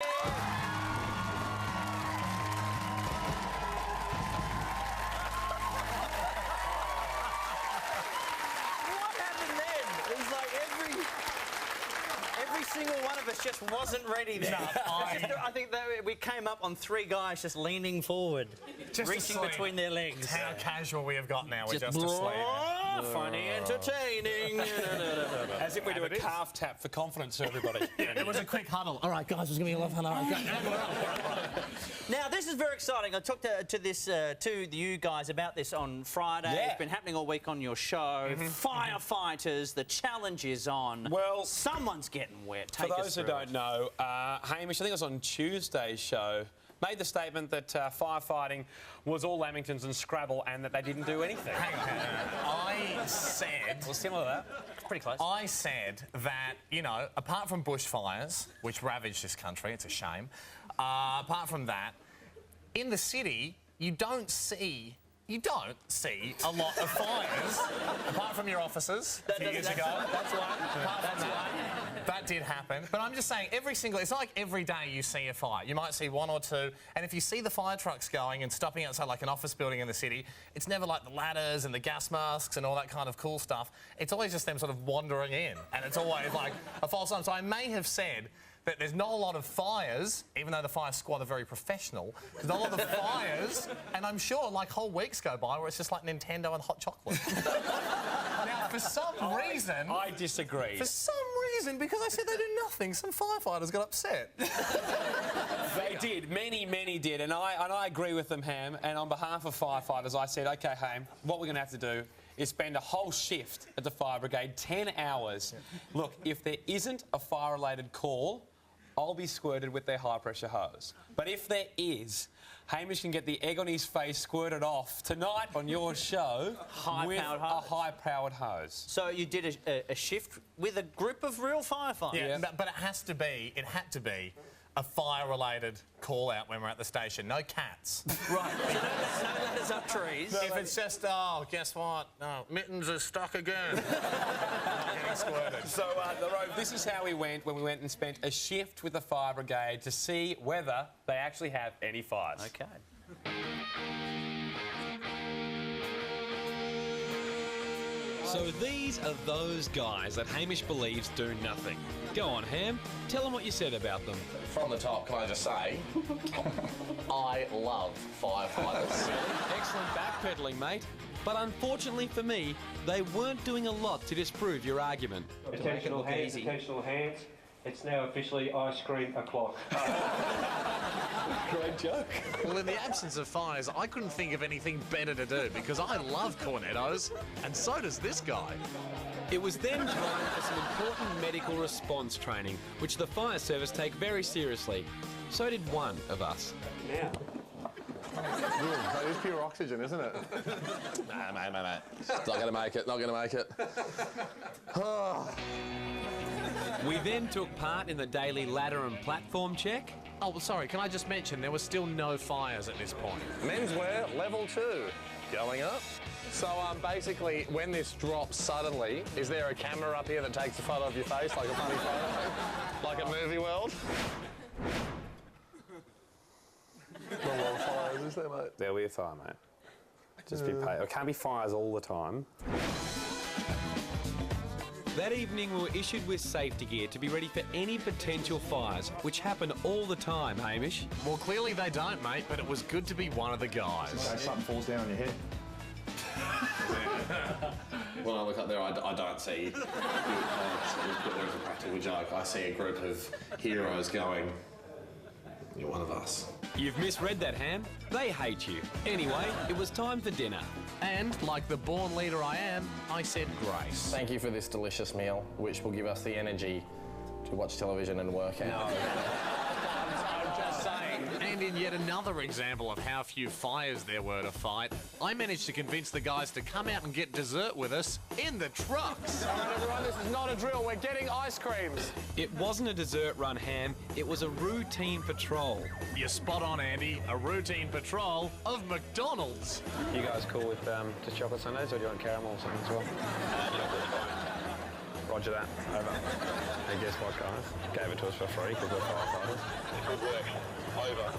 Every single one of us just wasn't ready there. No, I think that we came up on three guys just leaning forward, just reaching between their legs. How casual we have got now. We're just asleep. Funny, entertaining. As if we do a calf tap for confidence to everybody. It was a quick huddle. All right, guys, there's going to be a love huddle. Now, this is very exciting. I talked to you guys about this on Friday. Yeah. It's been happening all week on your show. Firefighters, the challenge is on. Well, someone's getting wet. For those who don't know, Hamish, I think it was on Tuesday's show, made the statement that firefighting was all Lamingtons and Scrabble and that they didn't do anything. Hang on. I said... Well, similar to that. Pretty close. I said that, you know, apart from bushfires, which ravaged this country, it's a shame, apart from that, in the city, you don't see a lot of fires, apart from your offices a few years ago. That's one. That did happen. But I'm just saying, it's not like every day you see a fire. You might see one or two, and if you see the fire trucks going and stopping outside like an office building in the city, it's never like the ladders and the gas masks and all that kind of cool stuff. It's always just them sort of wandering in, and it's always like a false alarm. So I may have said that there's not a lot of fires, even though the fire squad are very professional. There's not a lot of fires, and I'm sure like whole weeks go by where it's just like Nintendo and hot chocolate. Now, for some reason... I disagree. For some reason, because I said they do nothing, some firefighters got upset. They did. Many did. And I agree with them, Ham. And on behalf of firefighters, I said, OK, Ham, what we're going to have to do is spend a whole shift at the fire brigade, 10 hours. Look, if there isn't a fire-related call, I'll be squirted with their high-pressure hose. But if there is, Hamish can get the egg on his face squirted off tonight on your show with a high-powered hose. So you did a shift with a group of real firefighters? Yeah, but it had to be a fire-related call-out when we're at the station. No cats. Right. So no ladders up trees. If it's just, oh, guess what? No, mittens are stuck again. Getting squirted. So, the Rove, this is how we went when we went and spent a shift with the fire brigade to see whether they actually have any fires. OK. So these are those guys that Hamish believes do nothing. Go on, Ham. Tell them what you said about them. From the top, can I just say, I love firefighters. Excellent backpedaling, mate. But unfortunately for me, they weren't doing a lot to disprove your argument. Attention all hands. It's now officially ice cream o'clock. Great joke. Well, in the absence of fires, I couldn't think of anything better to do because I love cornettos, and so does this guy. It was then time for some important medical response training, which the fire service take very seriously. So did one of us. Now. That is pure oxygen, isn't it? Nah, mate. Not going to make it. We then took part in the daily ladder and platform check. Oh, well, sorry, can I just mention there were still no fires at this point? Menswear, level 2. Going up. So, basically, when this drops suddenly, is there a camera up here that takes a photo of your face, like a funny photo? Like a movie world? Not a lot of fires, is there, mate? There'll be a fire, mate. Just be paid. It can't be fires all the time. That evening we were issued with safety gear to be ready for any potential fires, which happen all the time, Hamish. Well, clearly they don't, mate, but it was good to be one of the guys. So something falls down on your head. When I look up there, I don't see... There was a practical joke. I see a group of heroes going, you're one of us. You've misread that, Ham. They hate you. Anyway, it was time for dinner. And, like the born leader I am, I said grace. Thank you for this delicious meal, which will give us the energy to watch television and work out. I'm just saying. And in yet another example of how few fires there were to fight, I managed to convince the guys to come out and get dessert with us in the trucks. All right, everyone, this is not a drill. We're getting ice creams. It wasn't a dessert run, Ham. It was a routine patrol. You're spot on, Andy. A routine patrol of McDonald's. You guys cool with just chocolate sundaes, or do you want caramel or something as well? Roger that. Over. And guess what, guys? Gave it to us for free because we're firefighters. Good work. Over.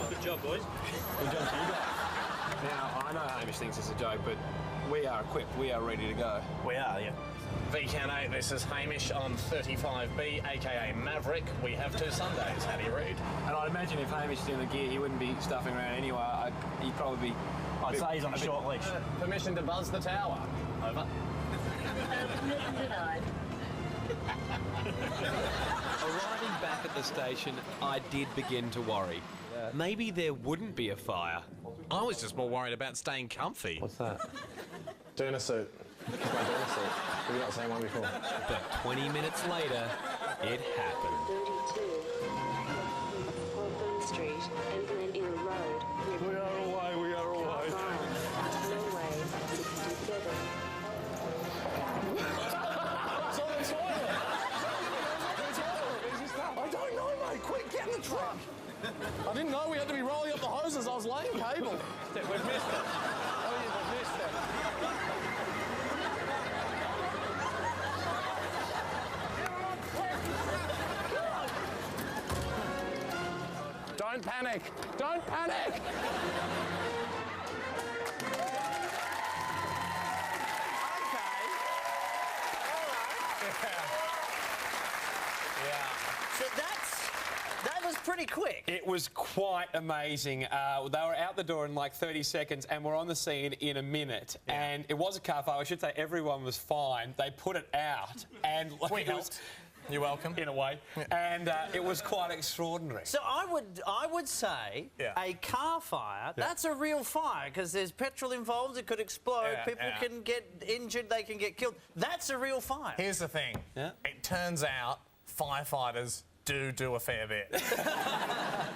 Good job, boys. Good job to you guys. Now, I know Hamish thinks it's a joke, but we are equipped. We are ready to go. We are, yeah. VCAN 8, this is Hamish on 35B, aka Maverick. We have 2 Sundays. How do you read? And I'd imagine if Hamish is in the gear, he wouldn't be stuffing around anyway. He'd probably be... I'd say he's on a short leash. Permission to buzz the tower. Over. Permission denied. Arriving back at the station, I did begin to worry. Maybe there wouldn't be a fire. I was just more worried about staying comfy. What's that? Doona suit. It's my Doona suit. Have you not seen one before? But 20 minutes later, it happened. 32. Hawthorne Street and Glendeal Road. We are away, we are away. Norway, 67. It's on the toilet! I don't know, mate. Quick, get in the truck! I didn't know we had to be rolling up the hoses. I was laying cable. We've missed it. Oh, yeah, we've missed it. Don't panic! Don't panic! So that was pretty quick. It was quite amazing. They were out the door in like 30 seconds and were on the scene in a minute. Yeah. And it was a car fire. I should say everyone was fine. They put it out and We it was- helped. You're welcome. in a way. And it was quite extraordinary. So I would say Yeah. a car fire, that's a real fire because there's petrol involved, it could explode, Yeah, people yeah. can get injured, they can get killed. That's a real fire. Here's the thing. Yeah. It turns out firefighters do a fair bit.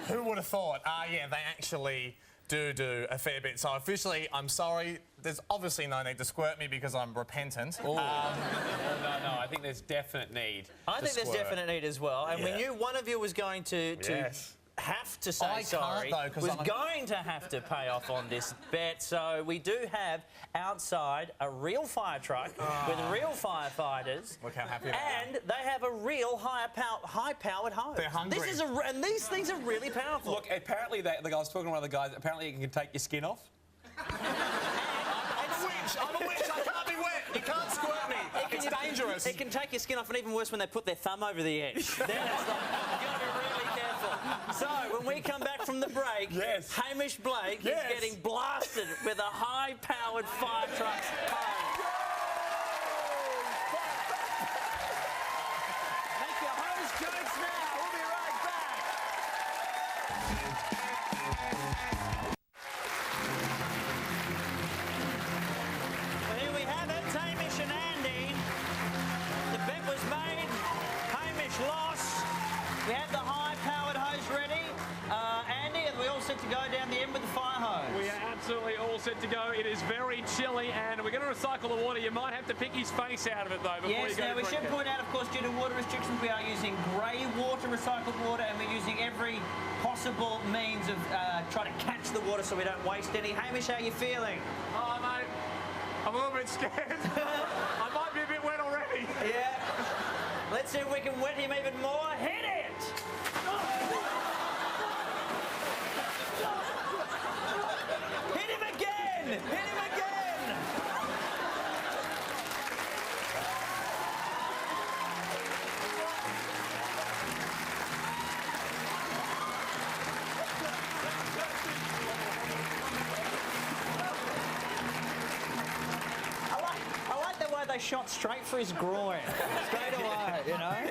Who would have thought? Yeah, they actually do a fair bit. So officially, I'm sorry. There's obviously no need to squirt me because I'm repentant. No, I think there's definite need. I think there's squirt. definite need as well. And we Yeah. knew one of you was going to Yes. have to say I can't, sorry, though, 'cause was I'm- going to have to pay off on this bet. So we do have outside a real fire truck with real firefighters. Look how happy I am. And they have a real high-powered hose. They're hungry. This is and these things are really powerful. Look, apparently, the guy was talking to one of the guys, apparently it can take your skin off. I'm a witch. I can't be wet. You can't squirt me. It's dangerous. It can take your skin off, and even worse when they put their thumb over the edge. Then it's like, you've got to be really careful. So, when we come back from the break, Yes. Hamish Blake Yes. is getting blasted with a high-powered fire truck's hose. Make your hose jokes now. We'll be right back. Well, here we have it, Hamish and Andy. The bet was made. Hamish lost. We had the high-powered hose ready. Andy, are we all set to go down the end with the fire hose? We are absolutely all set to go. It is very chilly and we're going to recycle the water. You might have to pick his face out of it though before Yes, you go now to we drink should it. point out, of course, due to water restrictions, we are using grey water, recycled water, and we're using every possible means of trying to catch the water so we don't waste any. Hamish, how are you feeling? Oh, mate, I'm a little bit scared. I might be a bit wet already. Yeah. Let's see if we can wet him even more. Hit it! Hit him again! Hit him again! I like the way they shot straight for his groin. Straight away, you know?